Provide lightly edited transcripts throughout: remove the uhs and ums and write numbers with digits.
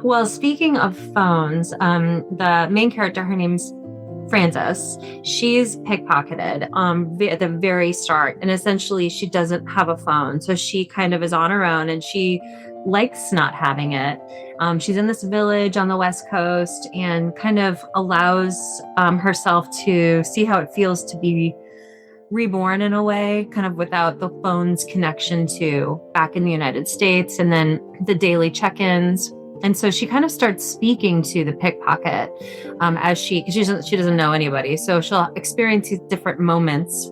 Well, speaking of phones, the main character, her name's Frances. She's pickpocketed at the very start, and essentially she doesn't have a phone, so she kind of is on her own, and she likes not having it. She's in this village on the West Coast and kind of allows herself to see how it feels to be reborn in a way, kind of without the phone's connection to back in the United States, and then the daily check-ins. And so she kind of starts speaking to the pickpocket because she doesn't know anybody. So she'll experience these different moments,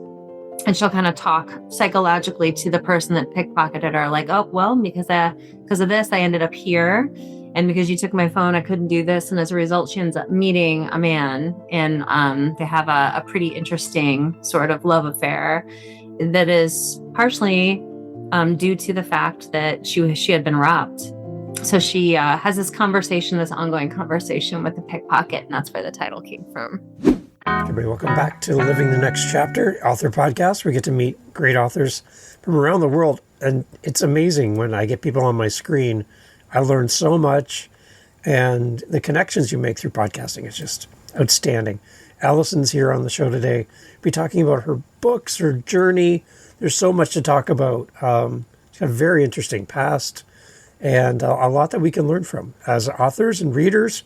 and she'll kind of talk psychologically to the person that pickpocketed her, like, oh, well, because of this, I ended up here. And because you took my phone, I couldn't do this. And as a result, she ends up meeting a man, and they have a pretty interesting sort of love affair that is partially due to the fact that she had been robbed. So she has this ongoing conversation with the pickpocket, and that's where the title came from. Everybody, welcome back to Living the Next Chapter, author podcast. We get to meet great authors from around the world, and it's amazing when I get people on my screen. I learn so much, and the connections you make through podcasting is just outstanding. Allison's here on the show today. We'll be talking about her books, her journey. There's so much to talk about. She's got a very interesting past, and a lot that we can learn from. As authors and readers,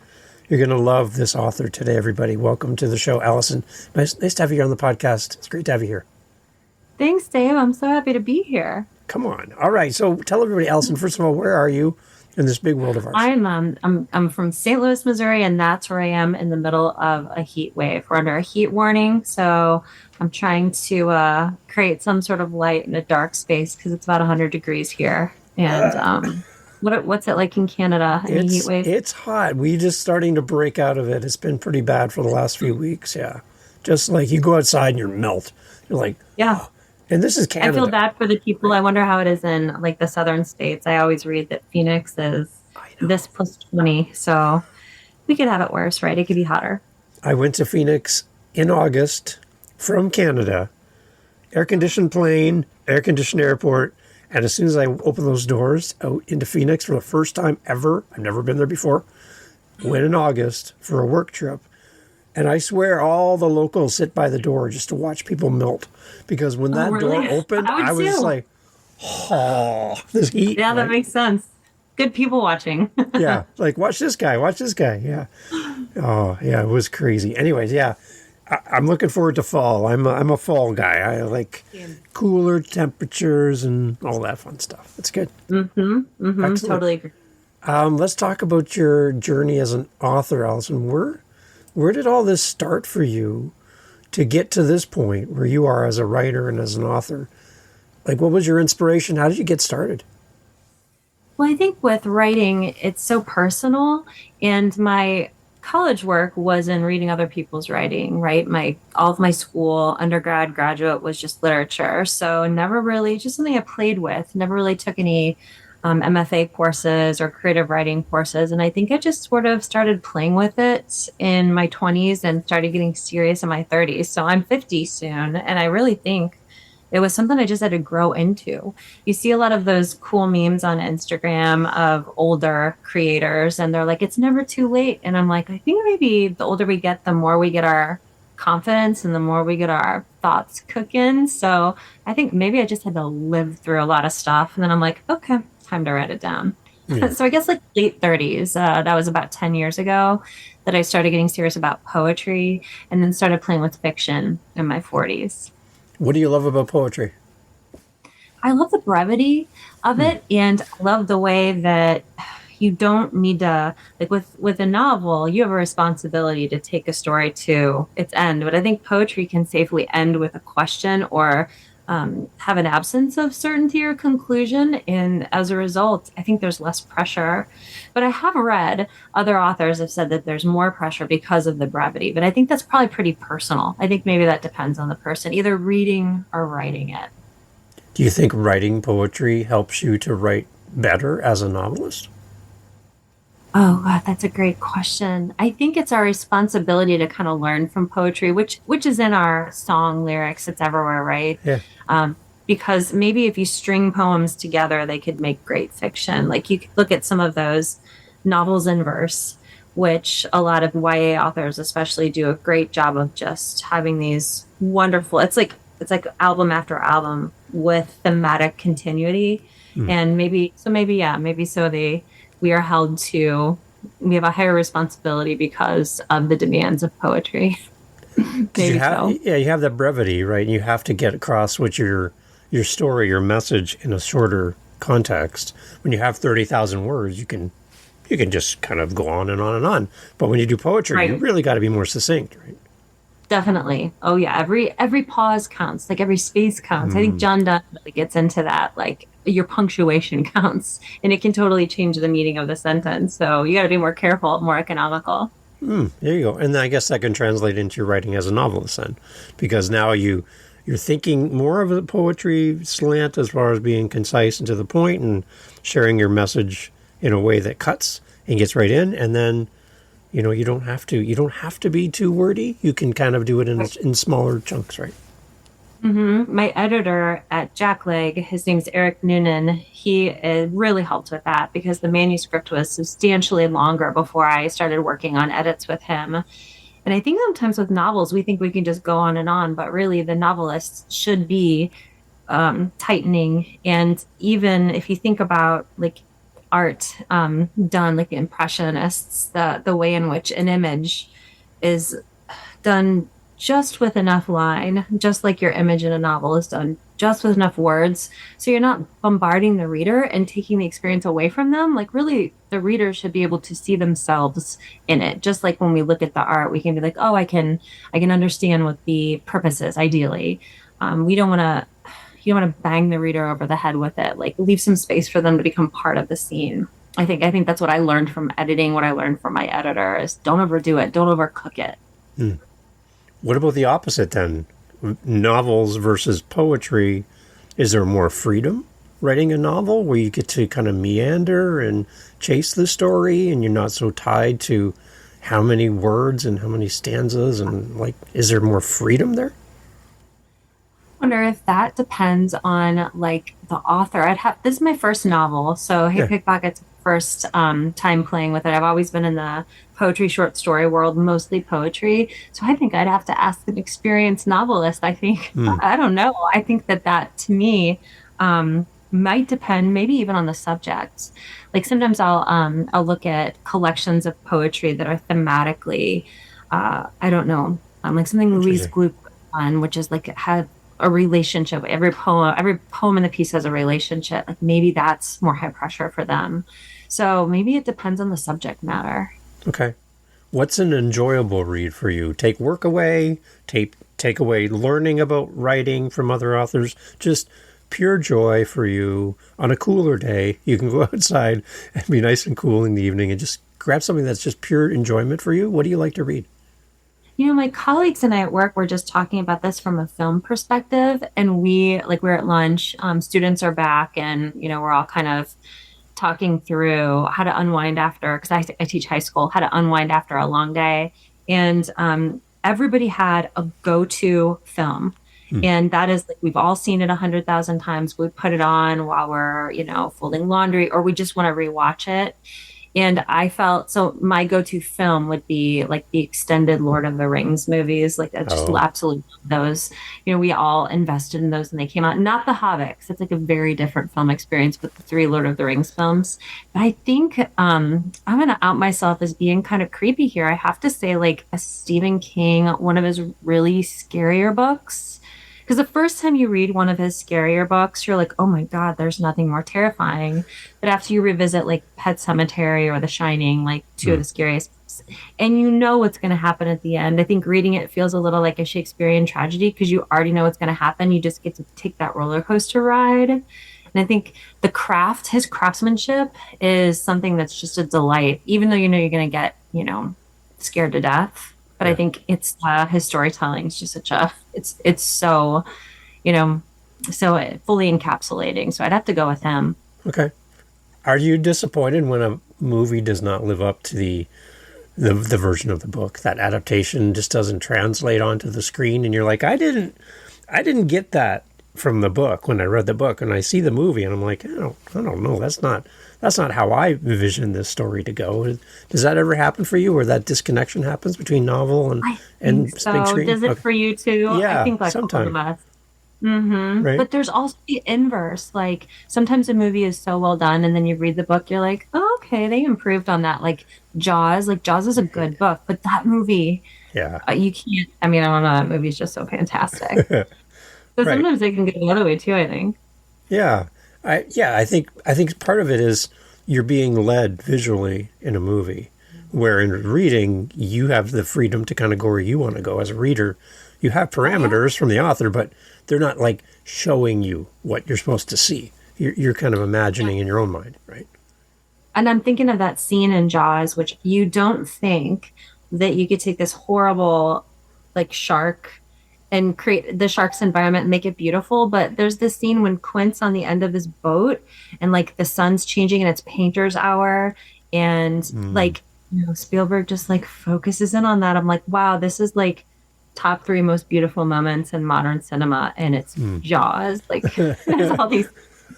you're going to love this author today, everybody. Welcome to the show, Allison. Nice to have you here on the podcast. It's great to have you here. Thanks, Dave. I'm so happy to be here. Come on. All right. So tell everybody, Allison, first of all, where are you in this big world of ours? I'm from St. Louis, Missouri, and that's where I am in the middle of a heat wave. We're under a heat warning, so I'm trying to create some sort of light in a dark space because it's about 100 degrees here. And what's it like in Canada? Any heat wave? It's hot. We just starting to break out of it. It's been pretty bad for the last few weeks. Yeah, just like you go outside and you melt. You're like, yeah. Oh. And this is Canada. I feel bad for the people. I wonder how it is in like the southern states. I always read that Phoenix is this plus 20. So we could have it worse, right? It could be hotter. I went to Phoenix in August from Canada, air-conditioned plane, air-conditioned airport. And as soon as I opened those doors out into Phoenix for the first time ever, I've never been there before, went in August for a work trip. And I swear all the locals sit by the door just to watch people melt. Because when that door opened, I was like, oh, this heat. Yeah, that makes sense. Good people watching. Yeah, like, watch this guy. Yeah. Oh, yeah, it was crazy. Anyways, yeah, I'm looking forward to fall. I'm a fall guy. I like cooler temperatures and all that fun stuff. It's good. Totally agree. Let's talk about your journey as an author, Allison. Where did all this start for you to get to this point where you are as a writer and as an author? Like, what was your inspiration? How did you get started? Well, I think with writing, it's so personal. And my college work was in reading other people's writing, right? All of my school, undergrad, graduate was just literature. So never really, just something I played with, never really took any MFA courses or creative writing courses. And I think I just sort of started playing with it in my 20s and started getting serious in my 30s. So I'm 50 soon. And I really think it was something I just had to grow into. You see a lot of those cool memes on Instagram of older creators, and they're like, it's never too late. And I'm like, I think maybe the older we get, the more we get our confidence and the more we get our thoughts cooking. So I think maybe I just had to live through a lot of stuff. And then I'm like, okay, time to write it down. Yeah. So I guess like late 30s, that was about 10 years ago that I started getting serious about poetry, and then started playing with fiction in my 40s. What do you love about poetry? I love the brevity of it, and I love the way that you don't need to, like with a novel, you have a responsibility to take a story to its end. But I think poetry can safely end with a question or have an absence of certainty or conclusion. And as a result, I think there's less pressure. But I have read other authors have said that there's more pressure because of the brevity. But I think that's probably pretty personal. I think maybe that depends on the person, either reading or writing it. Do you think writing poetry helps you to write better as a novelist? Oh, God, that's a great question. I think it's our responsibility to kind of learn from poetry, which is in our song lyrics. It's everywhere, right? Yeah. Because maybe if you string poems together, they could make great fiction. Like you could look at some of those novels in verse, which a lot of YA authors especially do a great job of just having these wonderful, it's like album after album with thematic continuity. Hmm. And we are held to, we have a higher responsibility because of the demands of poetry. Maybe so. Yeah, you have that brevity, right? And you have to get across what your story, your message in a shorter context. When you have 30,000 words, you can just kind of go on and on and on. But when you do poetry, Right. you really got to be more succinct, right? Definitely. Oh yeah. Every pause counts. Like every space counts. I think John Donne really gets into that. Like your punctuation counts, and it can totally change the meaning of the sentence. So you got to be more careful, more economical. There you go. And I guess that can translate into your writing as a novelist then, because now you're thinking more of a poetry slant as far as being concise and to the point and sharing your message in a way that cuts and gets right in. And then, you don't have to be too wordy. You can kind of do it in smaller chunks, right? My editor at JackLeg, his name's Eric Noonan. He really helped with that because the manuscript was substantially longer before I started working on edits with him. And I think sometimes with novels, we think we can just go on and on, but really the novelist should be tightening. And even if you think about like art done, like the Impressionists, the way in which an image is done just with enough line, just like your image in a novel is done just with enough words. So you're not bombarding the reader and taking the experience away from them. Like really, the reader should be able to see themselves in it. Just like when we look at the art, we can be like, oh, I can understand what the purpose is, ideally. We don't want to you don't want to bang the reader over the head with it. Like leave some space for them to become part of the scene. I think that's what I learned from editing. What I learned from my editor is don't overdo it. Don't overcook it. What about the opposite then? Novels versus poetry. Is there more freedom writing a novel where you get to kind of meander and chase the story and you're not so tied to how many words and how many stanzas and like, is there more freedom there? I wonder if that depends on like the author. This is my first novel, so Hey Yeah. Pickpocket's first time playing with it. I've always been in the poetry short story world, mostly poetry. So I think I'd have to ask an experienced novelist. I think I don't know. I think that to me might depend, maybe even on the subject. Like sometimes I'll look at collections of poetry that are thematically I don't know, like something Louise Interesting. Glück on, which is like had a relationship. Every poem in the piece has a relationship. Like maybe that's more high pressure for them. So maybe it depends on the subject matter. Okay. What's an enjoyable read for you? Take work away, take away learning about writing from other authors, just pure joy for you on a cooler day. You can go outside and be nice and cool in the evening and just grab something that's just pure enjoyment for you. What do you like to read? My colleagues and I at work were just talking about this from a film perspective, and we're at lunch. Students are back, and we're all kind of talking through how to unwind after, because I teach high school, how to unwind after a long day, and everybody had a go-to film. And that is like we've all seen it 100,000 times. We put it on while we're, folding laundry, or we just want to rewatch it. And I felt so my go-to film would be like the extended Lord of the Rings movies. Like I just Oh, absolutely love those. We all invested in those when they came out. Not the Hobbits. It's like a very different film experience with the three Lord of the Rings films. But I think I'm gonna out myself as being kind of creepy here. I have to say, like a Stephen King, one of his really scarier books. Because the first time you read one of his scarier books, you're like, oh my God, there's nothing more terrifying. But after you revisit like Pet Cemetery or The Shining, like two of the scariest books, and you know what's going to happen at the end, I think reading it feels a little like a Shakespearean tragedy because you already know what's going to happen. You just get to take that roller coaster ride. And I think his craftsmanship is something that's just a delight, even though you're going to get, scared to death. But I yeah. think it's his storytelling is just it's so, so fully encapsulating. So I'd have to go with him. Okay. Are you disappointed when a movie does not live up to the version of the book? That adaptation just doesn't translate onto the screen, and you're like, I didn't get that from the book when I read the book, and I see the movie, and I'm like, I don't know, that's that's not how I envision this story to go. Does that ever happen for you, where that disconnection happens between novel and big screen? Does it for you too? Yeah, I think like all sometime. of us. Mm-hmm. Right? But there's also the inverse. Like sometimes a movie is so well done, and then you read the book, you're like, oh, okay, they improved on that. Like Jaws. Like Jaws is a good book, but that movie, Yeah. you can't. I mean, I don't know. That movie is just so fantastic. So Right. sometimes they can go the other way too, I think. Yeah. I think part of it is you're being led visually in a movie, where in reading you have the freedom to kind of go where you want to go as a reader. You have parameters from the author, but they're not like showing you what you're supposed to see. You're kind of imagining in your own mind, right? And I'm thinking of that scene in Jaws, which you don't think that you could take this horrible, like shark and create the shark's environment and make it beautiful. But there's this scene when Quint's on the end of his boat and like the sun's changing and it's painter's hour. And like, Spielberg just like focuses in on that. I'm like, wow, this is like top 3 most beautiful moments in modern cinema. And it's Jaws. Like there's all these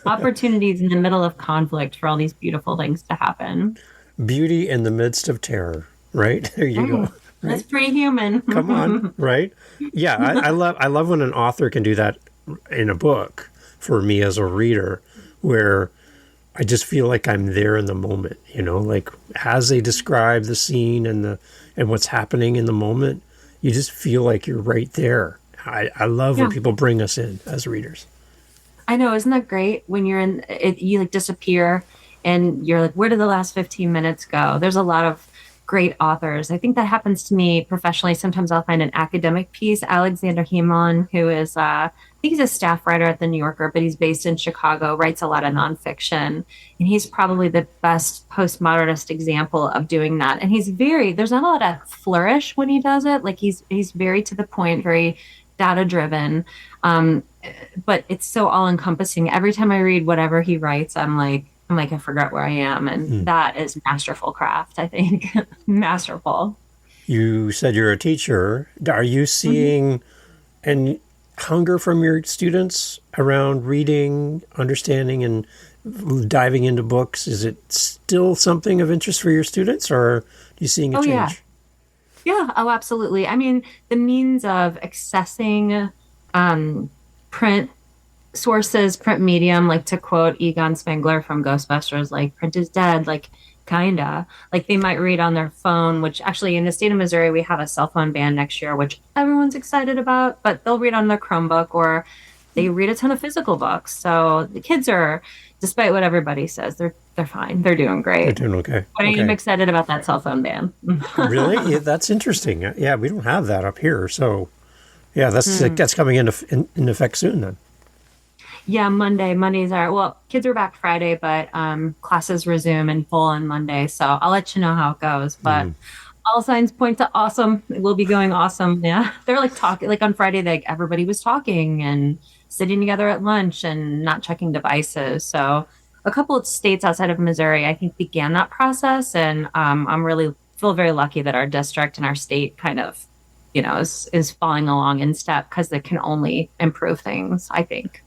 opportunities in the middle of conflict for all these beautiful things to happen. Beauty in the midst of terror, right? There you go. That's pretty human. Come on, right? Yeah, I love when an author can do that in a book for me as a reader, where I just feel like I'm there in the moment, like as they describe the scene and what's happening in the moment, you just feel like you're right there. I love when people bring us in as readers. I know, isn't that great when you're in it, you like disappear and you're like, where did the last 15 minutes go? There's a lot of great authors. I think that happens to me professionally. Sometimes I'll find an academic piece. Alexander Hemon, who is, I think he's a staff writer at the New Yorker, but he's based in Chicago, writes a lot of nonfiction. And he's probably the best postmodernist example of doing that. And there's not a lot of flourish when he does it. Like he's very to the point, very data driven. But it's so all encompassing. Every time I read whatever he writes, I'm like, I forgot where I am. And that is masterful craft, I think. Masterful. You said you're a teacher. Are you seeing any hunger from your students around reading, understanding, and diving into books? Is it still something of interest for your students, or are you seeing a change? Yeah. Oh, absolutely. I mean, the means of accessing print sources, print medium, like to quote Egon Spengler from Ghostbusters, like print is dead, like kinda. Like they might read on their phone, which actually in the state of Missouri, we have a cell phone ban next year, which everyone's excited about, but they'll read on their Chromebook or they read a ton of physical books. So the kids are, despite what everybody says, they're fine. They're doing great. They're doing okay. But I am excited about that cell phone ban. Really? Yeah, that's interesting. Yeah, we don't have that up here. So yeah, that's coming into effect soon then. Yeah, Mondays kids are back Friday, but classes resume in full on Monday. So I'll let you know how it goes. But all signs point to awesome. It will be going awesome. Yeah. They're like talking, like on Friday, like everybody was talking and sitting together at lunch and not checking devices. So a couple of states outside of Missouri, I think, began that process. And I'm really feel very lucky that our district and our state kind of, is following along in step because it can only improve things, I think.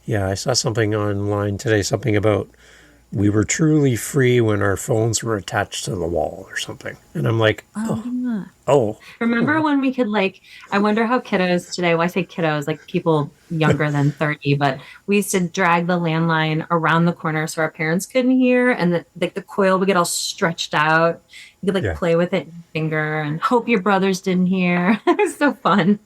Yeah, I saw something online today, something about we were truly free when our phones were attached to the wall or something. And I'm like, oh. Remember when we could I wonder how kiddos today, well, I say kiddos, like people younger than 30, but we used to drag the landline around the corner so our parents couldn't hear. And the coil would get all stretched out. You could play with it in your finger and hope your brothers didn't hear. It was so fun.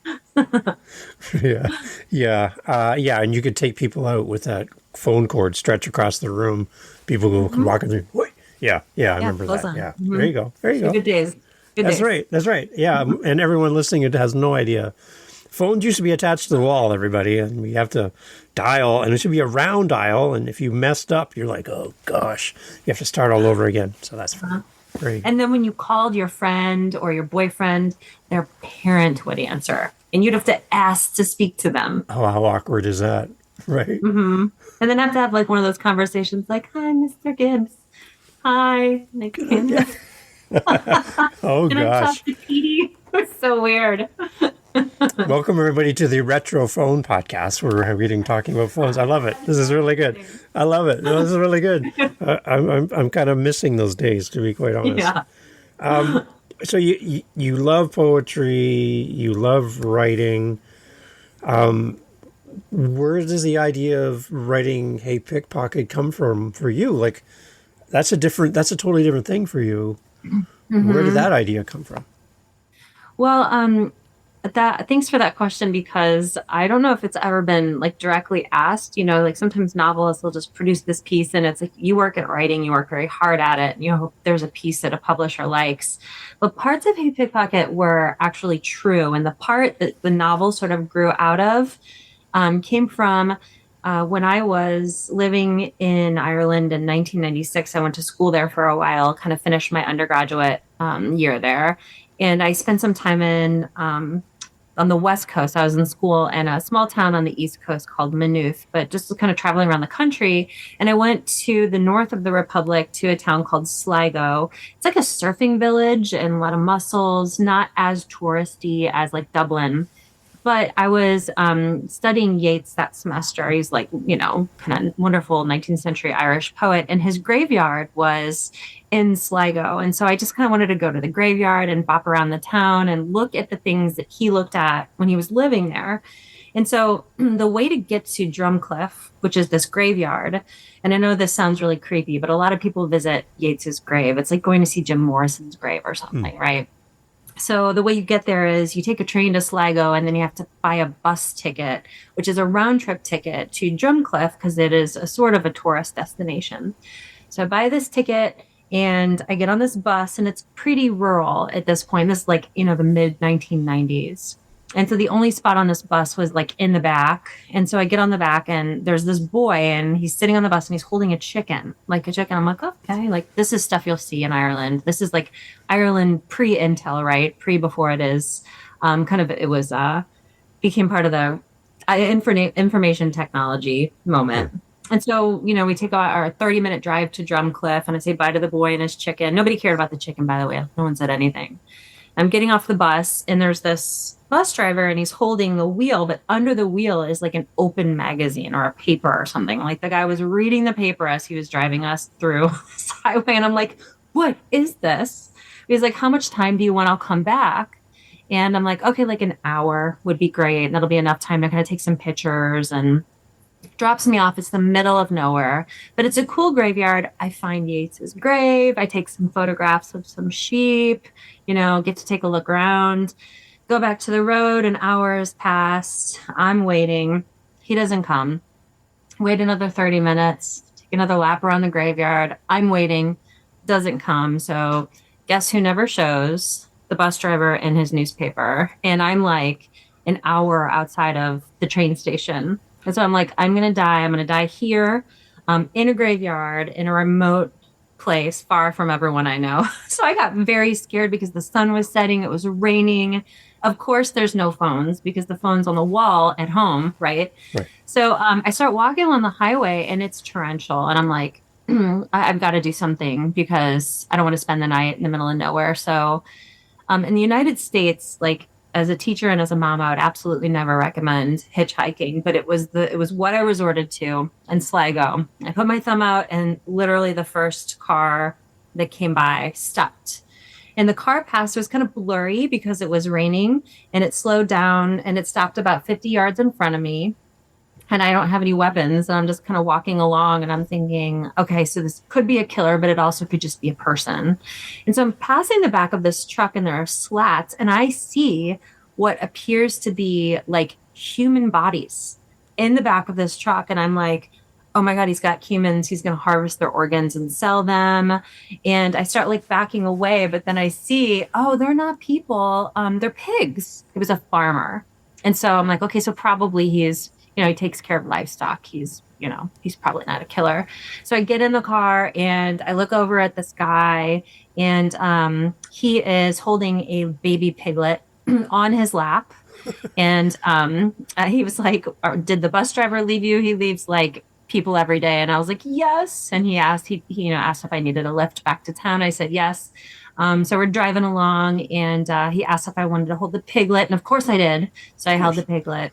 Yeah. And you could take people out with that phone cord stretch across the room. People go walking through. Wait. Yeah. I remember that. Yeah. Mm-hmm. There you go. Good days. That's right. Yeah. And everyone listening, it has no idea. Phones used to be attached to the wall, everybody, and we have to dial, and it should be a round dial. And if you messed up, you're like, oh gosh, you have to start all over again. So that's fun. And then when you called your friend or your boyfriend, their parent would answer, and you'd have to ask to speak to them. Oh, how awkward is that? Right. Mm-hmm. And then have to have one of those conversations like, hi, Mr. Gibbs. Hi. Oh, Can gosh. I talk to Petey? It's so weird. Welcome everybody to the Retro Phone Podcast, where we're talking about phones. I love it. This is really good. I love it. No, this is really good. I'm kind of missing those days, to be quite honest. Yeah. So you love poetry, you love writing. Where does the idea of writing Hey Pickpocket come from for you? Like, that's a totally different thing for you. Where did that idea come from? Well, thanks for that question, because I don't know if it's ever been like directly asked. Like sometimes novelists will just produce this piece and it's like you work at writing, you work very hard at it, and you hope there's a piece that a publisher likes. But parts of Hey Pickpocket were actually true, and the part that the novel sort of grew out of came from when I was living in Ireland in 1996. I went to school there for a while, kind of finished my undergraduate year there. And I spent some time on the West Coast. I was in school in a small town on the East Coast called Maynooth, but just kind of traveling around the country. And I went to the north of the Republic to a town called Sligo. It's like a surfing village and a lot of mussels, not as touristy as like Dublin. But I was studying Yeats that semester. He's like, kind of wonderful 19th century Irish poet. And his graveyard was in Sligo. And so I just kind of wanted to go to the graveyard and bop around the town and look at the things that he looked at when he was living there. And so the way to get to Drumcliff, which is this graveyard, and I know this sounds really creepy, but a lot of people visit Yeats's grave. It's like going to see Jim Morrison's grave or something, right? So the way you get there is you take a train to Sligo, and then you have to buy a bus ticket, which is a round trip ticket to Drumcliff, because it is a sort of a tourist destination. So I buy this ticket and I get on this bus, and it's pretty rural at this point. This is like, the mid 1990s. And so the only spot on this bus was like in the back. And so I get on the back, and there's this boy, and he's sitting on the bus and he's holding a chicken, like a chicken. I'm like, okay, like this is stuff you'll see in Ireland. This is like Ireland pre-Intel, right? Before it is became part of the information technology moment. And so, we take our 30-minute drive to Drumcliff, and I say bye to the boy and his chicken. Nobody cared about the chicken, by the way. No one said anything. I'm getting off the bus, and there's this bus driver, and he's holding the wheel, but under the wheel is like an open magazine or a paper or something. Like the guy was reading the paper as he was driving us through this highway. And I'm like, what is this? He's like, how much time do you want? I'll come back. And I'm like, okay, like an hour would be great. And that'll be enough time to kind of take some pictures. And drops me off. It's the middle of nowhere, but it's a cool graveyard. I find Yeats's grave. I take some photographs of some sheep, get to take a look around, go back to the road. An hour has passed. I'm waiting. He doesn't come. Wait another 30 minutes, take another lap around the graveyard. I'm waiting. Doesn't come. So guess who never shows? The bus driver and his newspaper. And I'm like an hour outside of the train station. And so I'm like, I'm going to die. I'm going to die here in a graveyard in a remote place far from everyone I know. So I got very scared because the sun was setting. It was raining. Of course, there's no phones because the phone's on the wall at home, right? So I start walking along the highway, and it's torrential. And I'm like, I've got to do something because I don't want to spend the night in the middle of nowhere. So in the United States, like, as a teacher and as a mom, I would absolutely never recommend hitchhiking, but it was what I resorted to in Sligo. I put my thumb out, and literally the first car that came by stopped. And the car passed. It was kind of blurry because it was raining, and it slowed down, and it stopped about 50 yards in front of me. And I don't have any weapons, and I'm just kind of walking along, and I'm thinking, okay, so this could be a killer, but it also could just be a person. And so I'm passing the back of this truck, and there are slats, and I see what appears to be like human bodies in the back of this truck. And I'm like, oh my God, he's got humans. He's going to harvest their organs and sell them. And I start like backing away, but then I see, oh, they're not people. They're pigs. It was a farmer. And so I'm like, okay, so probably he's, he takes care of livestock. He's probably not a killer. So I get in the car, and I look over at this guy, and he is holding a baby piglet on his lap. And he was like, did the bus driver leave you? He leaves like people every day. And I was like, yes. And he asked if I needed a lift back to town. I said, yes. So we're driving along, and he asked if I wanted to hold the piglet, and of course I did. So I held the piglet,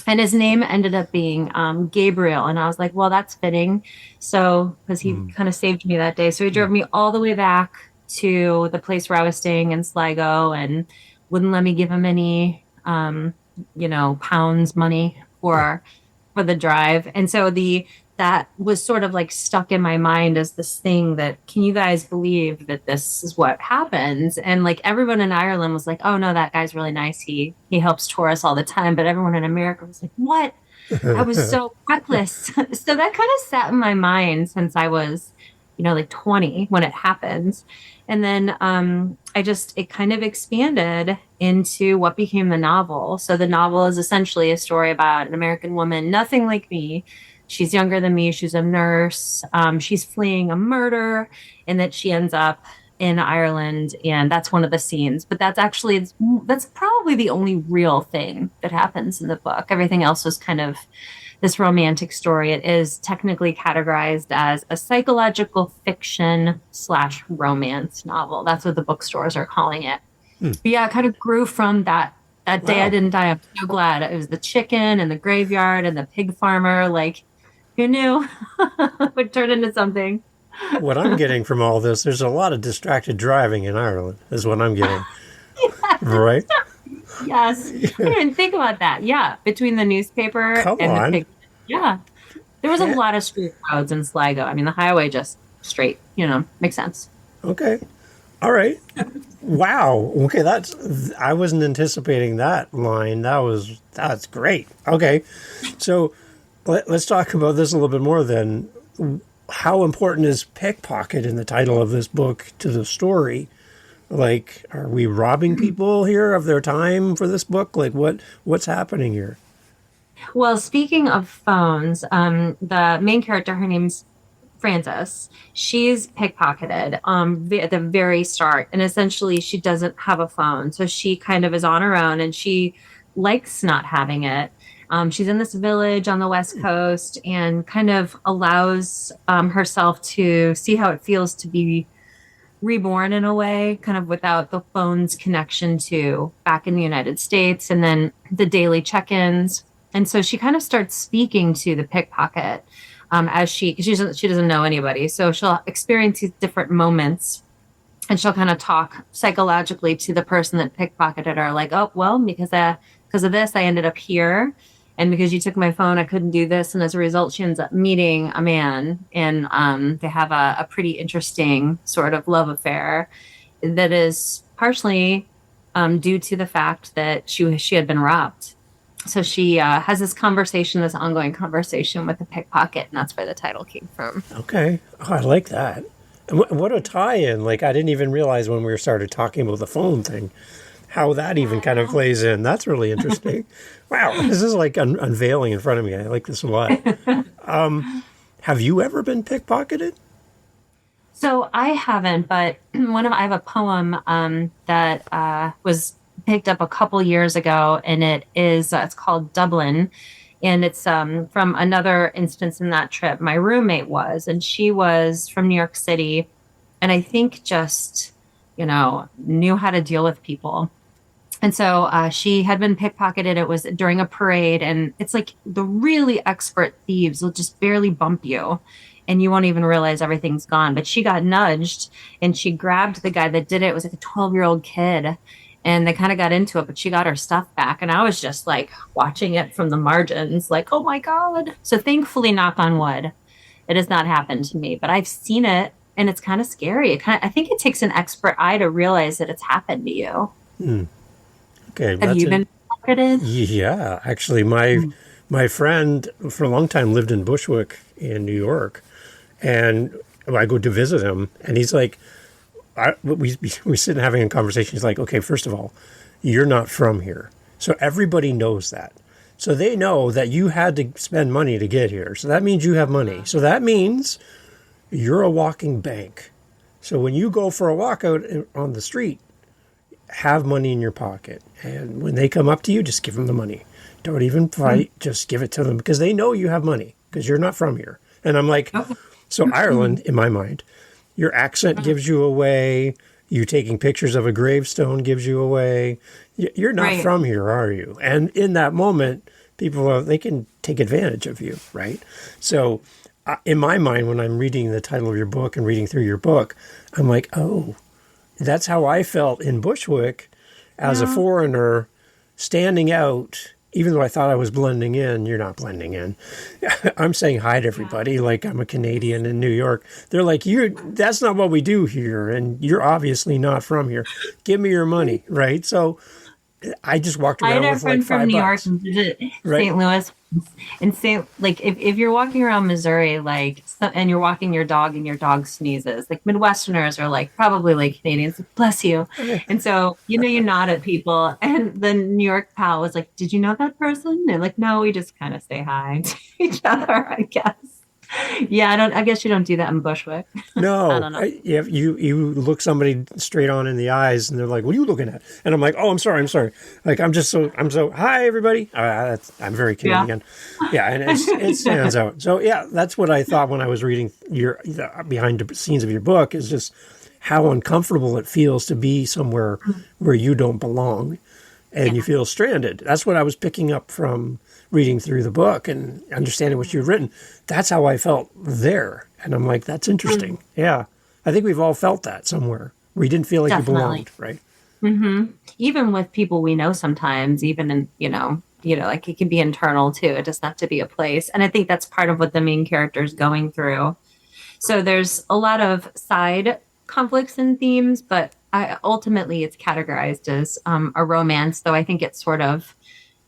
and his name ended up being Gabriel, and I was like, well, that's fitting. So because he kind of saved me that day, so he drove me all the way back to the place where I was staying in Sligo, and wouldn't let me give him any, pounds money for the drive. And so that was sort of like stuck in my mind as this thing that, can you guys believe that this is what happens? And like everyone in Ireland was like, oh no, that guy's really nice. He helps tourists all the time. But everyone in America was like, what? I was so reckless. So that kind of sat in my mind since I was, like 20 when it happened. And then it kind of expanded into what became the novel. So the novel is essentially a story about an American woman, nothing like me. She's younger than me. She's a nurse. She's fleeing a murder, and that she ends up in Ireland. And that's one of the scenes. But that's probably the only real thing that happens in the book. Everything else was kind of this romantic story. It is technically categorized as a psychological fiction / romance novel. That's what the bookstores are calling it. But yeah, it kind of grew from that day. I didn't die. I'm so glad. It was the chicken and the graveyard and the pig farmer. Like, who knew would turn into something? What I'm getting from all this, there's a lot of distracted driving in Ireland, is what I'm getting. Right? Yes. I didn't think about that. Yeah. Between the newspaper the pig. Yeah. There was a lot of street roads in Sligo. I mean, the highway just straight, makes sense. Okay. All right. Wow. Okay. I wasn't anticipating that line. That's great. Okay. So let's talk about this a little bit more then. How important is pickpocket in the title of this book to the story? Like, are we robbing people here of their time for this book? Like, what's happening here? Well, speaking of phones, the main character, her name's Frances. She's pickpocketed at the very start. And essentially, she doesn't have a phone. So she kind of is on her own, and she likes not having it. She's in this village on the West Coast and kind of allows herself to see how it feels to be reborn in a way, kind of without the phone's connection to back in the United States, and then the daily check-ins. And so she kind of starts speaking to the pickpocket because she doesn't know anybody. So she'll experience these different moments, and she'll kind of talk psychologically to the person that pickpocketed her, like, oh, well, because of this, I ended up here. And because you took my phone, I couldn't do this. And as a result, she ends up meeting a man, and they have a pretty interesting sort of love affair that is partially due to the fact that she had been robbed. So she has this ongoing conversation with the pickpocket, and that's where the title came from. Okay. Oh, I like that. What a tie-in. Like, I didn't even realize when we started talking about the phone thing, how that even kind of plays in. That's really interesting. Wow, this is like unveiling in front of me. I like this a lot. Have you ever been pickpocketed? So I haven't, but I have a poem that was picked up a couple years ago, and it's called Dublin, and it's from another instance in that trip. My roommate and she was from New York City, and I think just knew how to deal with people. And so she had been pickpocketed. It was during a parade, and it's like the really expert thieves will just barely bump you, and you won't even realize everything's gone. But she got nudged, and she grabbed the guy that did it. It was like a 12-year-old kid, and they kind of got into it, but she got her stuff back. And I was just like watching it from the margins, like, oh my God. So thankfully, knock on wood, it has not happened to me, but I've seen it, and it's kind of scary. I think it takes an expert eye to realize that it's happened to you. Okay. Have you been pickpocketed? Yeah, actually, my friend for a long time lived in Bushwick in New York, and I go to visit him, and he's like, we sit having a conversation. He's like, okay, first of all, you're not from here, so everybody knows that. So they know that you had to spend money to get here. So that means you have money. So that means you're a walking bank. So when you go for a walk out on the street, have money in your pocket. And when they come up to you, just give them the money. Don't even fight. Just give it to them because they know you have money because you're not from here. And I'm like, so Ireland, in my mind, your accent gives you away. You taking pictures of a gravestone gives you away. You're not from here, are you? And in that moment, they can take advantage of you, right? So in my mind, when I'm reading the title of your book and reading through your book, I'm like, oh, that's how I felt in Bushwick as a foreigner standing out. Even though I thought I was blending in, you're not blending in. I'm saying hi to everybody like I'm a Canadian in New York. They're like, that's not what we do here, and you're obviously not from here. Give me your money, right? So I just walked around with like $5. From New York and St. Louis. And if you're walking around Missouri, and you're walking your dog and your dog sneezes, like Midwesterners are like probably like Canadians, bless you. And so, you nod at people. And the New York pal was like, did you know that person? And like, no, we just kind of say hi to each other, I guess. Yeah, I guess you don't do that in Bushwick. No, I don't know. You look somebody straight on in the eyes, and they're like, "What are you looking at?" And I'm like, "Oh, I'm sorry. Like, I'm so hi everybody." I'm very Canadian, and it stands out. So yeah, that's what I thought when I was reading behind the scenes of your book, is just how uncomfortable it feels to be somewhere where you don't belong, and you feel stranded. That's what I was picking up from reading through the book and understanding what you'd written. That's how I felt there. And I'm like, that's interesting. Yeah. I think we've all felt that somewhere where you didn't feel like you belonged, right? Mm-hmm. Even with people we know sometimes, even in, like it can be internal too. It doesn't have to be a place. And I think that's part of what the main character is going through. So there's a lot of side conflicts and themes, but ultimately it's categorized as a romance, though I think it's sort of,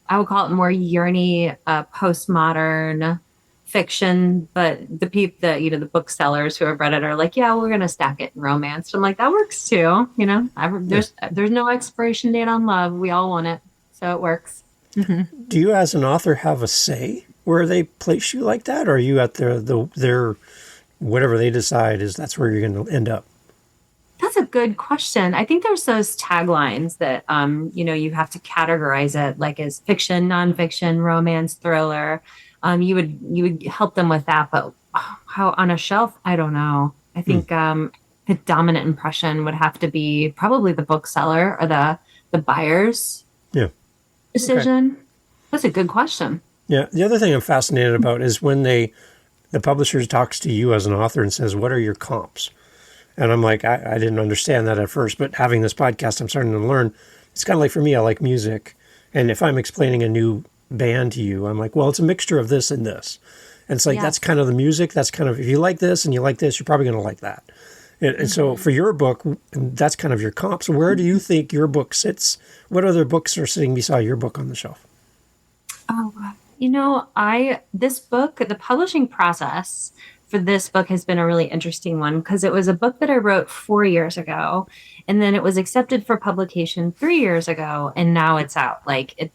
I would call it more yearny, postmodern fiction. But the booksellers who have read it are like, yeah, we're going to stack it in romance. I'm like, that works too. There's no expiration date on love. We all want it. So it works. Mm-hmm. Do you as an author have a say where they place you like that? Or are you at their whatever they decide that's where you're going to end up? That's a good question. I think there's those taglines that, you have to categorize it like as fiction, nonfiction, romance, thriller. You would help them with that, but how on a shelf, I don't know. I think the dominant impression would have to be probably the bookseller or the buyer's decision. Okay. That's a good question. Yeah. The other thing I'm fascinated about is when the publisher talks to you as an author and says, what are your comps? And I'm like, I didn't understand that at first, but having this podcast, I'm starting to learn. It's kind of like for me, I like music. And if I'm explaining a new band to you, I'm like, well, it's a mixture of this and this. And it's like, that's kind of the music. That's kind of, if you like this and you like this, you're probably going to like that. And so for your book, that's kind of your comp. So where do you think your book sits? What other books are sitting beside your book on the shelf? Oh, this book, the publishing process for this book has been a really interesting one because it was a book that I wrote 4 years ago, and then it was accepted for publication 3 years ago, and now it's out.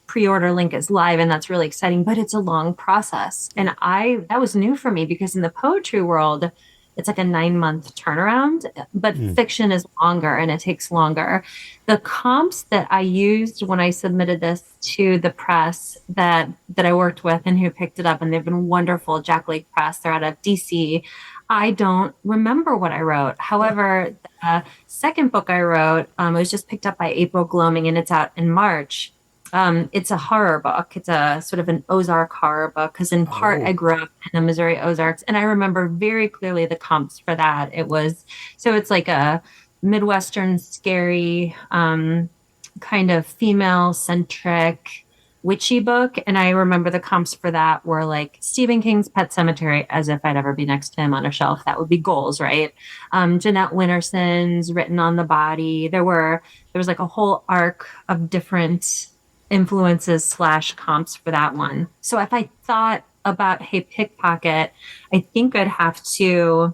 Pre-order link is live, and that's really exciting, but it's a long process. And that was new for me because in the poetry world, it's like a 9-month turnaround, but fiction is longer and it takes longer. The comps that I used when I submitted this to the press that I worked with and who picked it up, and they've been wonderful, JackLeg Press, they're out of DC. I don't remember what I wrote. However, the second book I wrote, it was just picked up by April Gloaming, and it's out in March. It's a horror book. It's a sort of an Ozark horror book because in part I grew up in the Missouri Ozarks, and I remember very clearly the comps for that. It's like a Midwestern scary kind of female-centric witchy book, and I remember the comps for that were like Stephen King's Pet Sematary, as if I'd ever be next to him on a shelf. That would be goals, right? Jeanette Winterson's Written on the Body. There was like a whole arc of different influences / comps for that one. So if I thought about Hey Pickpocket, I think I'd have to,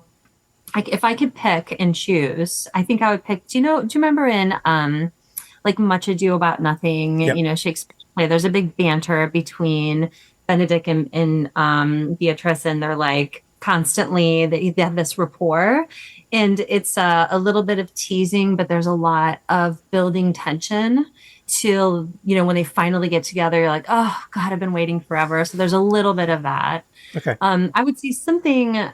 if I could pick and choose, I think I would pick, do you remember in like Much Ado About Nothing, Shakespeare's play, there's a big banter between Benedict and Beatrice, and they're like constantly, they have this rapport, and it's a little bit of teasing, but there's a lot of building tension till, when they finally get together, you're like, oh God, I've been waiting forever. So there's a little bit of that. Okay. I would see something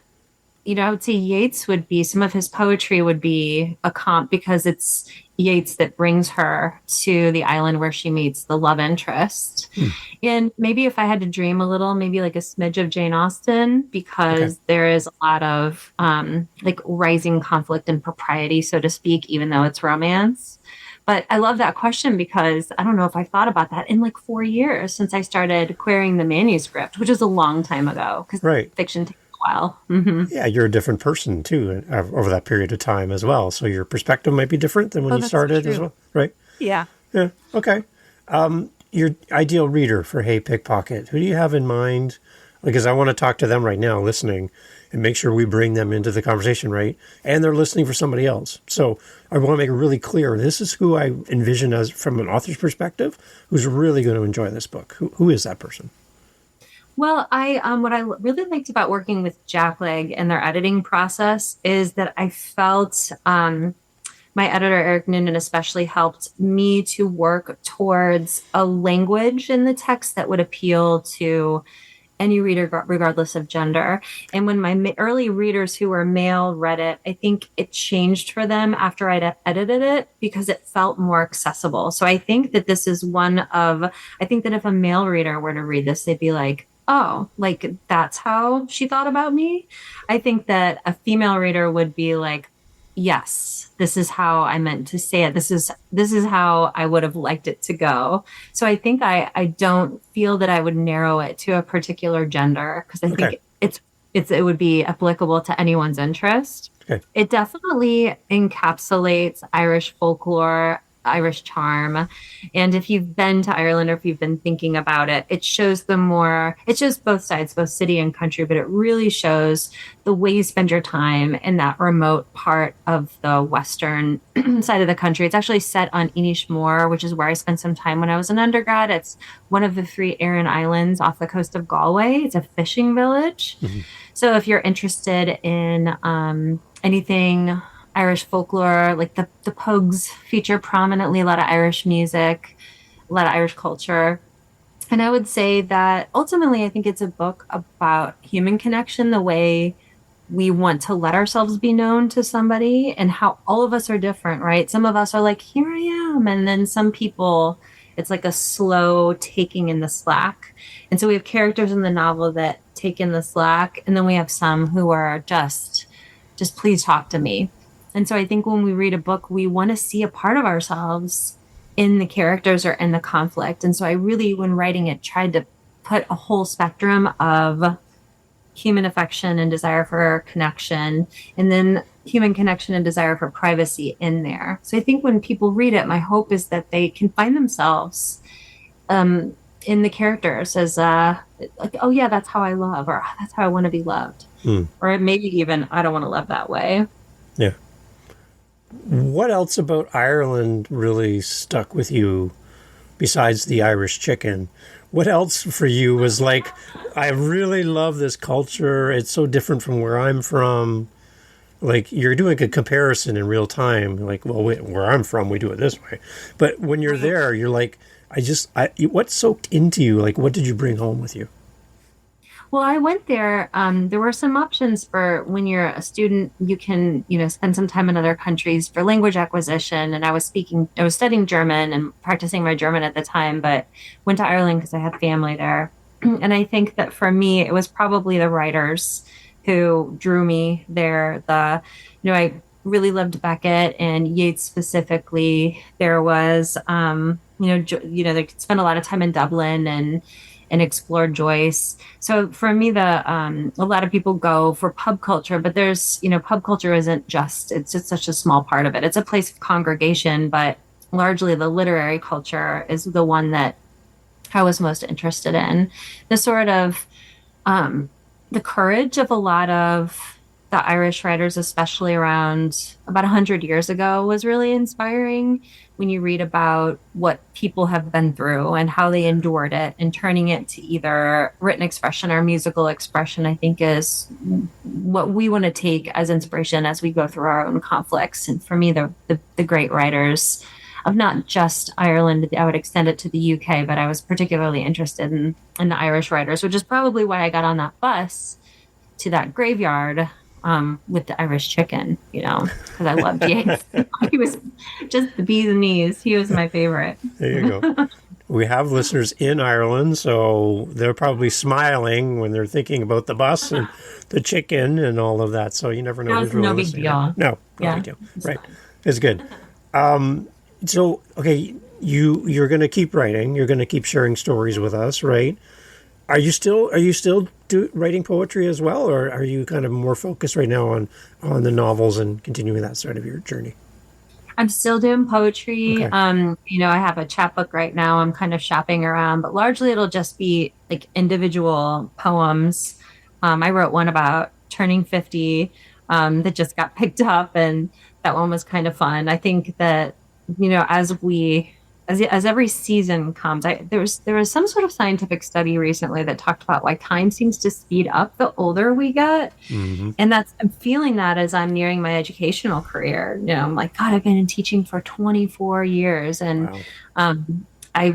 I would say Yeats would be, some of his poetry would be a comp because it's Yeats that brings her to the island where she meets the love interest. Hmm. And maybe if I had to dream a little, maybe like a smidge of Jane Austen, Okay. because there is a lot of like rising conflict and propriety, so to speak, even though it's romance. But I love that question because I don't know if I thought about that in like 4 years since I started querying the manuscript, which is a long time ago because Right. fiction takes a while. Hmm. Yeah, you're a different person too over that period of time as well. So your perspective might be different than when Oh, you that's so started as true. well, right? Yeah. Yeah. Okay. Your ideal reader for Hey Pickpocket. Who do you have in mind? Because I want to talk to them right now, listening, and make sure we bring them into the conversation, right? And they're listening for somebody else. So I want to make it really clear. This is who I envision as, from an author's perspective, who's really going to enjoy this book. Who is that person? Well, I what I really liked about working with JackLeg and their editing process is that I felt my editor Eric Noonan especially helped me to work towards a language in the text that would appeal to any reader regardless of gender. And when my early readers who were male read it, I think it changed for them after I'd edited it because it felt more accessible. So I think that this is I think that if a male reader were to read this, they'd be like, oh, like that's how she thought about me. I think that a female reader would be like, yes, this is how I meant to say it. This is how I would have liked it to go. So I think I don't feel that I would narrow it to a particular gender because I Okay. think it would be applicable to anyone's interest. Okay. It definitely encapsulates Irish folklore, Irish charm. And if you've been to Ireland or if you've been thinking about it, it shows both sides, both city and country, but it really shows the way you spend your time in that remote part of the western side of the country. It's actually set on Inishmore, which is where I spent some time when I was an undergrad. It's one of the 3 Aran Islands off the coast of Galway. It's a fishing village. Mm-hmm. So if you're interested in anything Irish folklore, like the Pogues feature prominently, a lot of Irish music, a lot of Irish culture. And I would say that ultimately, I think it's a book about human connection, the way we want to let ourselves be known to somebody and how all of us are different, right? Some of us are like, here I am. And then some people, it's like a slow taking in the slack. And so we have characters in the novel that take in the slack. And then we have some who are just please talk to me. And so I think when we read a book, we want to see a part of ourselves in the characters or in the conflict. And so I really, when writing it, tried to put a whole spectrum of human affection and desire for connection, and then human connection and desire for privacy in there. So I think when people read it, my hope is that they can find themselves in the characters as like, oh yeah, that's how I love, or that's how I want to be loved. Or maybe even, I don't want to love that way. Yeah. What else about Ireland really stuck with you besides the Irish chicken? What else for you was like, I really love this culture. It's so different from where I'm from. Like, you're doing a comparison in real time. Like, well, where I'm from, we do it this way. But when you're there, you're like, what soaked into you? Like, what did you bring home with you? Well, I went there. There were some options for when you're a student, you can, spend some time in other countries for language acquisition. And I was studying German and practicing my German at the time, but went to Ireland because I had family there. And I think that for me, it was probably the writers who drew me there. I really loved Beckett and Yeats specifically. There was, they spent a lot of time in Dublin and explored Joyce. So for me, a lot of people go for pub culture, but there's, pub culture it's just such a small part of it. It's a place of congregation, but largely the literary culture is the one that I was most interested in. The sort of, the courage of a lot of the Irish writers, especially around about 100 years ago, was really inspiring when you read about what people have been through and how they endured it, and turning it to either written expression or musical expression, I think is what we want to take as inspiration as we go through our own conflicts. And for me, the great writers of not just Ireland, I would extend it to the UK, but I was particularly interested in the Irish writers, which is probably why I got on that bus to that graveyard with the Irish chicken, because I loved Yates. He was just the bee's knees. He was my favorite. There you go. We have listeners in Ireland, so they're probably smiling when they're thinking about the bus and the chicken and all of that. So you never know who's really listening. No big deal. Right. It's good. So, okay, you're going to keep writing. You're going to keep sharing stories with us, right? Are you still writing poetry as well, or are you kind of more focused right now on the novels and continuing that side of your journey? I'm still doing poetry. Okay. I have a chapbook right now. I'm kind of shopping around, but largely it'll just be like individual poems. I wrote one about turning 50 that just got picked up, and that one was kind of fun. I think that, as every season comes, there was some sort of scientific study recently that talked about why time seems to speed up the older we get. Mm-hmm. And I'm feeling that as I'm nearing my educational career. I'm like, God, I've been in teaching for 24 years, and wow. I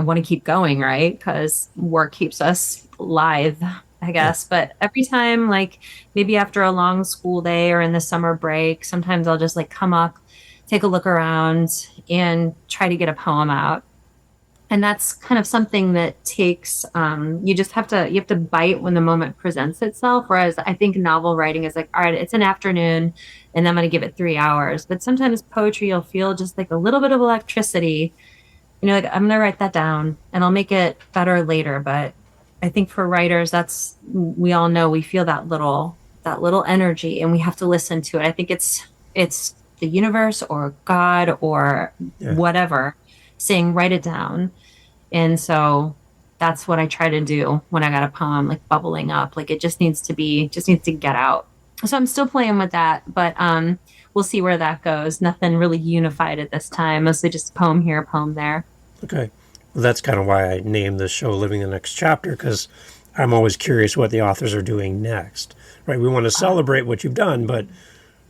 want to keep going, right? Because work keeps us live, I guess. Yeah. But every time, like maybe after a long school day or in the summer break, sometimes I'll just like come up, take a look around, and try to get a poem out. And that's kind of something that takes, you have to bite when the moment presents itself. Whereas I think novel writing is like, all right, it's an afternoon and I'm going to give it 3 hours. But sometimes poetry, you'll feel just like a little bit of electricity, like I'm going to write that down and I'll make it better later. But I think for writers, we all know we feel that little energy and we have to listen to it. I think it's the universe or God or whatever saying, write it down. And so that's what I try to do when I got a poem like bubbling up. Like it just needs to get out. So I'm still playing with that, but we'll see where that goes. Nothing really unified at this time, mostly just poem here, poem there. Okay. Well, that's kind of why I named this show Living the Next Chapter, because I'm always curious what the authors are doing next, right? We want to celebrate what you've done, but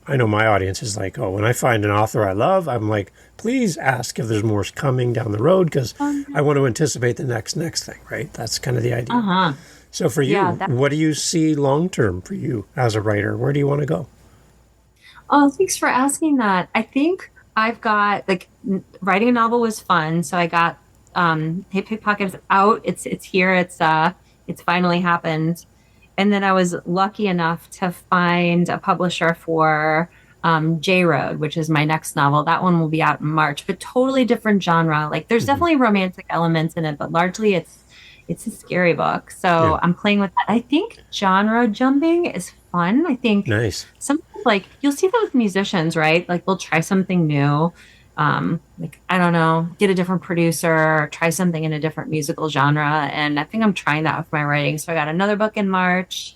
I know my audience is like, oh, when I find an author I love, I'm like, please ask if there's more coming down the road, because I want to anticipate the next thing, right? That's kind of the idea. Uh-huh. So for you, what do you see long-term for you as a writer? Where do you want to go? Oh, thanks for asking that. I think I've got, like, writing a novel was fun. So I got, Hey Pickpocket is out. It's here. It's finally happened. And then I was lucky enough to find a publisher for J-Road, which is my next novel. That one will be out in March, but totally different genre. Like there's definitely romantic elements in it, but largely it's a scary book. So I'm playing with that. I think genre jumping is fun. I think nice. Sometimes like you'll see that with musicians, right? Like they'll try something new. Like, I don't know, get a different producer, try something in a different musical genre. And I think I'm trying that with my writing. So I got another book in March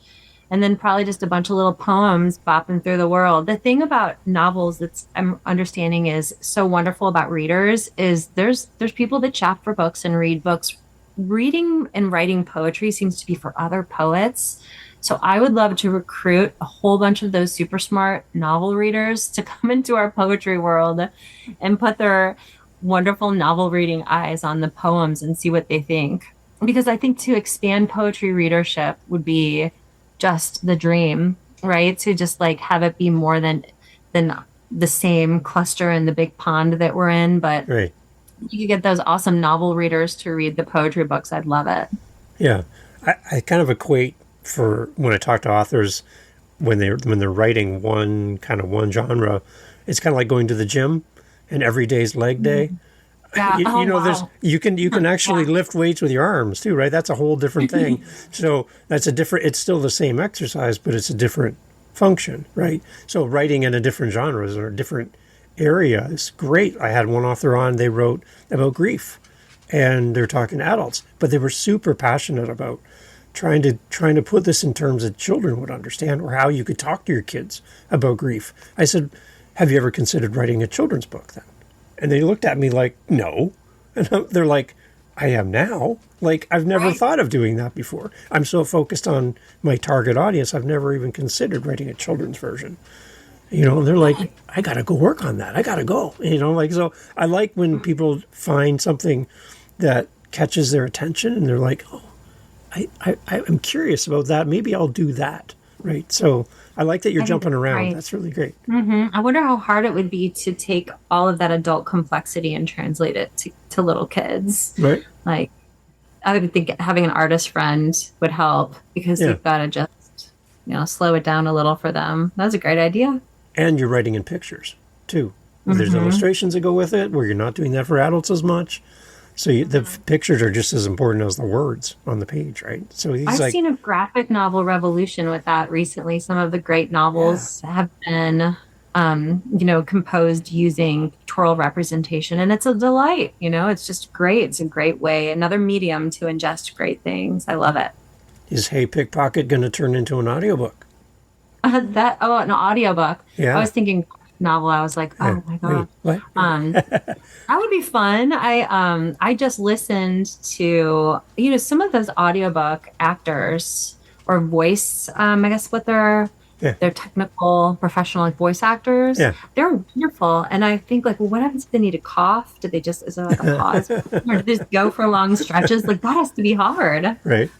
and then probably just a bunch of little poems bopping through the world. The thing about novels I'm understanding is so wonderful about readers is there's people that shop for books and read books. Reading and writing poetry seems to be for other poets. So I would love to recruit a whole bunch of those super smart novel readers to come into our poetry world and put their wonderful novel reading eyes on the poems and see what they think. Because I think to expand poetry readership would be just the dream, right? To just like have it be more than the same cluster in the big pond that we're in. But right. You could get those awesome novel readers to read the poetry books. I'd love it. Yeah. I kind of equate for when I talk to authors when they're writing one genre, it's kind of like going to the gym and every day's leg day. Yeah. There's you can actually lift weights with your arms too, right? That's a whole different thing. So it's still the same exercise, but it's a different function, right? So writing in a different genres or a different area is great. I had one author on, they wrote about grief and they're talking to adults, but they were super passionate about trying to put this in terms that children would understand or how you could talk to your kids about grief. I said, have you ever considered writing a children's book then? And they looked at me like, no. And they're like, I am now. Like, I've never thought of doing that before. I'm so focused on my target audience, I've never even considered writing a children's version. And they're like, I got to go work on that. I got to go. So I like when people find something that catches their attention and they're like, oh, I'm curious about that. Maybe I'll do that. right? So I like that you're I think jumping that's around. right. That's really great. I wonder how hard it would be to take all of that adult complexity and translate it to little kids. Right. Like, I would think having an artist friend would help because Yeah. you've got to just, slow it down a little for them. That's a great idea. And you're writing in pictures too. There's illustrations that go with it where you're not doing that for adults as much. So the pictures are just as important as the words on the page, right? So I've seen a graphic novel revolution with that recently. Some of the great novels have been, composed using pictorial representation, and it's a delight. It's just great. It's a great way, another medium to ingest great things. I love it. Is Hey Pickpocket going to turn into an audiobook? An audiobook. Yeah. I was thinking novel. I was like, oh my God. Wait, what? That would be fun. I just listened to, some of those audiobook actors or voice, I guess what they're technical, professional like voice actors. Yeah. They're wonderful. And I think like, well, what happens if they need to cough? Is there like a pause? Or do they just go for long stretches? Like that has to be hard. Right.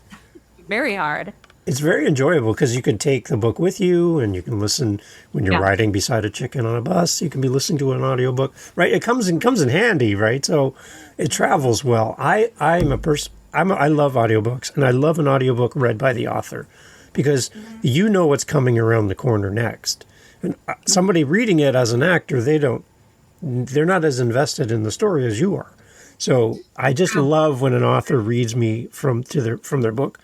Very hard. It's very enjoyable because you can take the book with you and you can listen when you're riding beside a chicken on a bus. You can be listening to an audiobook, right? It comes in handy, right? So it travels well. I love audiobooks, and I love an audiobook read by the author because you know what's coming around the corner next. And somebody reading it as an actor, they're not as invested in the story as you are. So I just love when an author reads me from their book.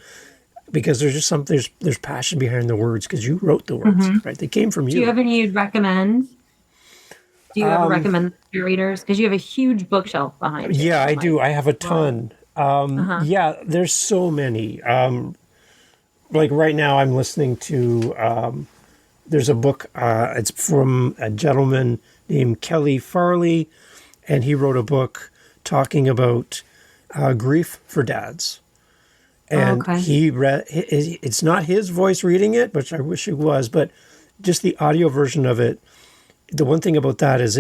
Because there's passion behind the words because you wrote the words, right? They came from you. Do you have any you'd recommend? Do you ever recommend to your readers? Because you have a huge bookshelf behind you. Yeah, I do. I have a ton. Yeah, there's so many. Like right now I'm listening to, there's a book, it's from a gentleman named Kelly Farley, and he wrote a book talking about grief for dads. And he read, it's not his voice reading it, which I wish it was, but just the audio version of it. The one thing about that is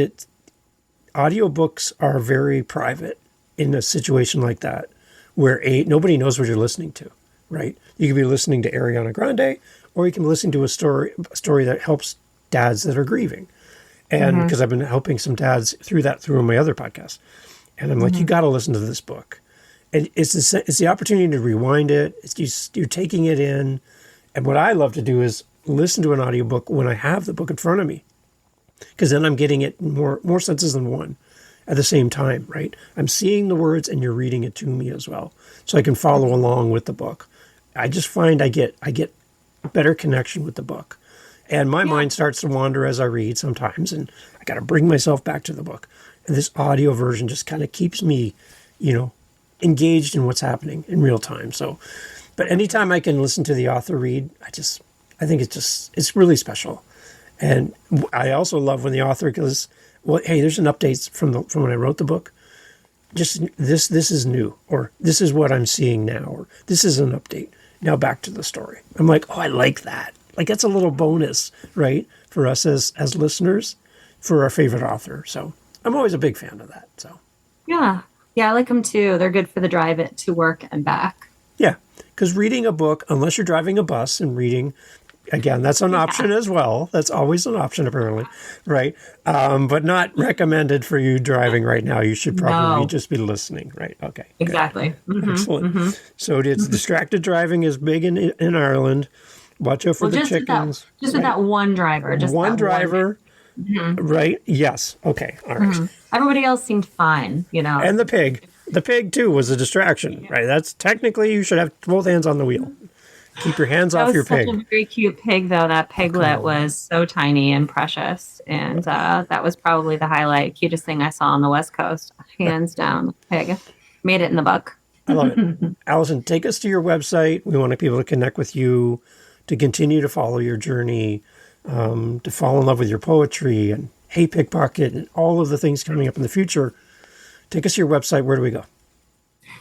audiobooks are very private in a situation like that, where nobody knows what you're listening to, right? You could be listening to Ariana Grande, or you can be listening to a story that helps dads that are grieving. And because I've been helping some dads through my other podcast. And I'm like, you got to listen to this book. And it's the opportunity to rewind it. You're taking it in. And what I love to do is listen to an audiobook when I have the book in front of me. Because then I'm getting it more senses than one at the same time, right? I'm seeing the words and you're reading it to me as well. So I can follow along with the book. I just find I get a better connection with the book. And my mind starts to wander as I read sometimes. And I got to bring myself back to the book. And this audio version just kind of keeps me, engaged in what's happening in real time. So, but anytime I can listen to the author read, I think it's really special. And I also love when the author goes, well, hey, there's an update from when I wrote the book. Just this is new, or this is what I'm seeing now, or this is an update. Now back to the story. I'm like, oh, I like that. Like that's a little bonus, right? For us as listeners, for our favorite author. So I'm always a big fan of that. So. Yeah. Yeah, I like them too. They're good for the drive to work and back. Yeah, because reading a book, unless you're driving a bus and reading, again, that's an option as well. That's always an option, apparently, right? But not recommended for you driving right now. You should probably just be listening, right? Okay. Exactly. Excellent. So distracted driving is big in Ireland. Watch out for the chickens. Just with that one driver. Just one driver. Right? Yes. Okay. All right. Everybody else seemed fine, And the pig. The pig, too, was a distraction, right? That's technically, you should have both hands on the wheel. Keep your hands off your pig. That was such a very cute pig, though. That piglet was so tiny and precious. And that was probably the highlight, cutest thing I saw on the West Coast. Hands down, pig. Made it in the book. I love it. Allison, take us to your website. We want people to connect with you, to continue to follow your journey, to fall in love with your poetry and Hey Pickpocket and all of the things coming up in the future. Take us to your website. Where do we go?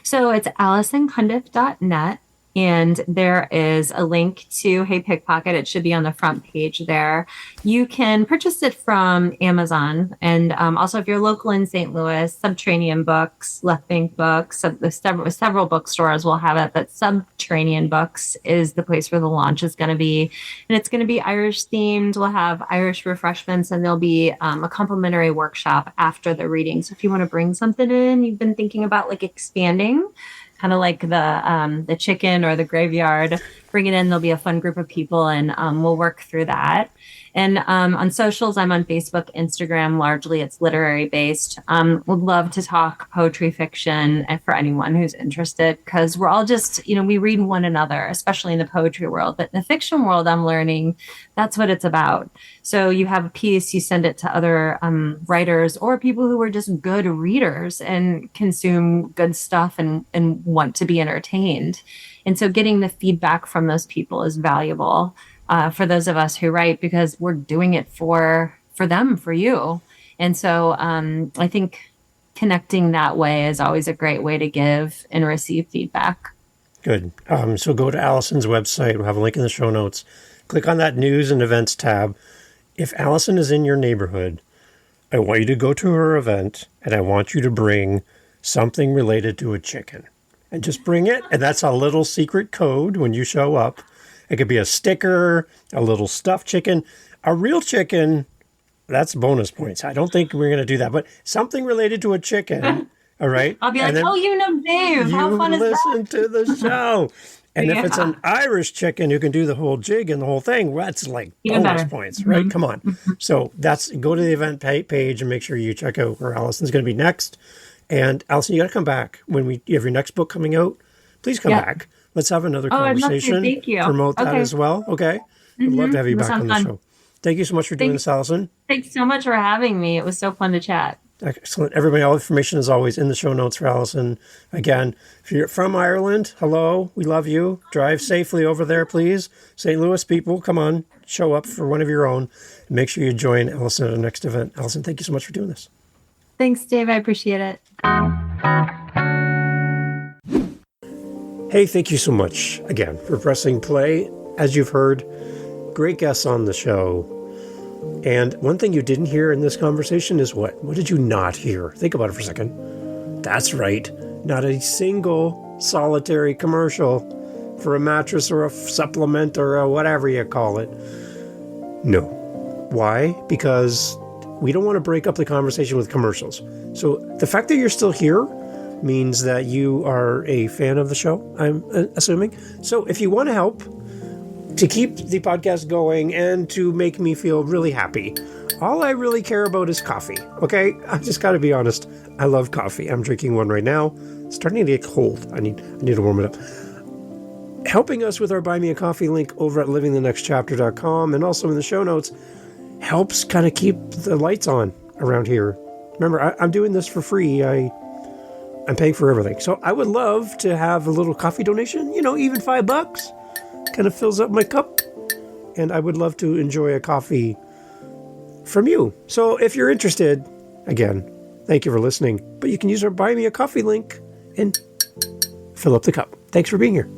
So it's AllisonCundiff.net. And there is a link to Hey Pickpocket. It should be on the front page there. You can purchase it from Amazon. And also, if you're local in St. Louis, Subterranean Books, Left Bank Books, several bookstores will have it. But Subterranean Books is the place where the launch is going to be. And it's going to be Irish themed. We'll have Irish refreshments, and there'll be a complimentary workshop after the reading. So if you want to bring something in, you've been thinking about like expanding, kind of like the chicken or the graveyard, bring it in. There'll be a fun group of people, and we'll work through that. And on socials, I'm on Facebook, Instagram. Largely, it's literary based. Would love to talk poetry, fiction, and for anyone who's interested, because we're all just, we read one another, especially in the poetry world. But in the fiction world, I'm learning that's what it's about. So you have a piece, you send it to other writers or people who are just good readers and consume good stuff and want to be entertained. And so getting the feedback from those people is valuable. For those of us who write, because we're doing it for them, for you. And so I think connecting that way is always a great way to give and receive feedback. Good. So go to Allison's website. We'll have a link in the show notes. Click on that news and events tab. If Allison is in your neighborhood, I want you to go to her event, and I want you to bring something related to a chicken. And just bring it. And that's a little secret code when you show up. It could be a sticker, a little stuffed chicken, a real chicken. That's bonus points. I don't think we're going to do that, but something related to a chicken. All right. I'll be like, oh, Dave. How fun is that? Listen to the show. And if it's an Irish chicken who can do the whole jig and the whole thing, that's like bonus points, right? Come on. So go to the event page and make sure you check out where Allison's going to be next. And Allison, you got to come back when you have your next book coming out. Please come back. Let's have another conversation. Thank you. Promote that as well. Okay. I'd love to have you back on the show. Thank you so much for doing this, Allison. Thanks so much for having me. It was so fun to chat. Excellent. Everybody, all information is always in the show notes for Allison. Again, if you're from Ireland, hello, we love you. Drive safely over there, please. St. Louis people, come on, show up for one of your own. And make sure you join Allison at the next event. Allison, thank you so much for doing this. Thanks, Dave. I appreciate it. Hey, thank you so much again for pressing play. As you've heard, great guests on the show. And one thing you didn't hear in this conversation is what? What did you not hear? Think about it for a second. That's right. Not a single solitary commercial for a mattress or a supplement or a whatever you call it. No. Why? Because we don't want to break up the conversation with commercials. So the fact that you're still here means that you are a fan of the show, I'm assuming. So if you want to help to keep the podcast going and to make me feel really happy, all I really care about is coffee, okay? I just got to be honest. I love coffee. I'm drinking one right now. It's starting to get cold. I need to warm it up. Helping us with our Buy Me a Coffee link over at livingthenextchapter.com and also in the show notes helps kind of keep the lights on around here. Remember, I'm doing this for free. I'm paying for everything. So I would love to have a little coffee donation, even $5 kind of fills up my cup. And I would love to enjoy a coffee from you. So if you're interested, again, thank you for listening. But you can use our Buy Me a Coffee link and fill up the cup. Thanks for being here.